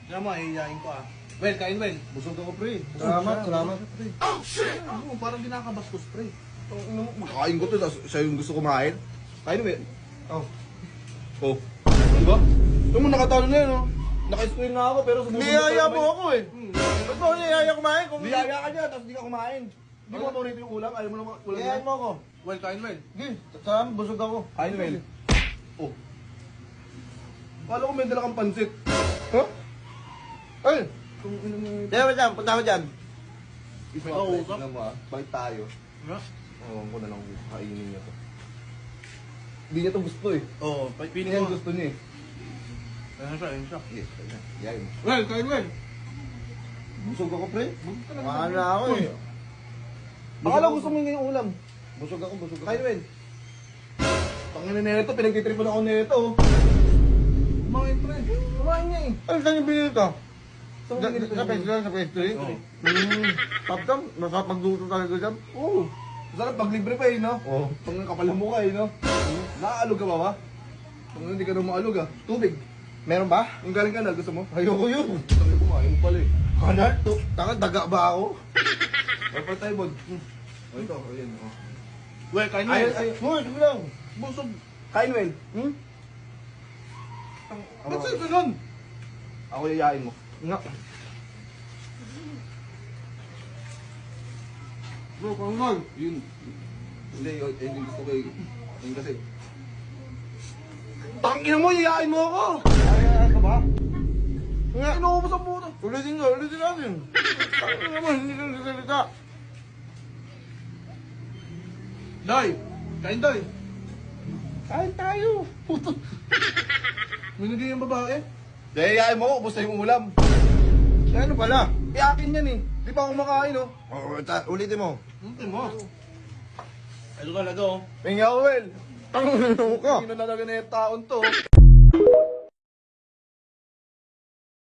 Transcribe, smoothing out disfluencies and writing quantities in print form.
Kaya mo, iyayain ko Well, kain well. Busog ako, pre. Salamat. Oh, shit! Ano, parang dinakabastos, pre. Makain ko to, tapos siya yung gusto kumain. Kain mo, Oh. Oh. Diba? Ito mo nakatalo na yun, oh. Naka-screen na ako, pero sumunod Niyaya mo ako eh. Ba't mo niyaya kumain? Kung niyaya ka dyan, tapos di ka kumain. Hindi mo paborito yung ulam, ayaw mo naman ulam. Iyayain mo ako. Well, kain well. Sige, saan? Busog ako. Kain mo, Oh. Kala ko may dala kang pansit. Huh? Ay! Kung ino mo yung... Kaya mo dyan, punta mo dyan. Isa May ka, kausap. pre. Alam mo, balik tayo. Ano? Ewan ko na lang kung kainin niya to. Hindi niya to gusto eh. Oo, Hindi piling niya ko. gusto niya eh. Ayun siya. Yes, yayin mo. Well, kain well. Busog ako, pre. Mahal na ako eh. Akala gusto mo yung ulam. Busog ako. Kain mo, Pangina na ito, pinagtitripan ako nito. Kumain pre. Kumain niya eh. Ano saan yung binili ito? Saan mo binili ito? Sa pastry? Sa pastry? Oo. Tapos, masarap magluto talaga dyan. Oo. Sarap pag libre pa eh, no? Oo. Pag kapal mo ka eh, no? Nakaalog ka ba ba? Pag hindi ka na maalog tubig. Meron ba? Yung galing ka na, gusto mo? Ayoko yun. Tangi kumain mo pala eh. Kanal? Tanga, daga ba ako? Purple tayo, Bod. O ito, ayan. Oh. Well, kain Ayun, well. ayun. Uy, sige lang. Busog. Kain well. Hmm? Ba't sa'yo ganun? Ako yayain mo. Nga. Bro, kangal. Yun. Hindi, yun gusto ko eh. Yun kasi. Tangin mo, yayain mo ako! Ay, ka ba? Nga, inuubos ang puto. Ulitin natin. Ano naman, hindi ka nagsasalita. Day! Kain day! Kain tayo. Puto. May naging yung babae. Yayain mo, ubos na yung ulam. Ano pala? Iyakin yan eh. Di pa ako makain oh. Ulitin mo. Hindi mo. Ito talaga oh. Pingawel. Tango ka. Hindi na talaga na yung taon to.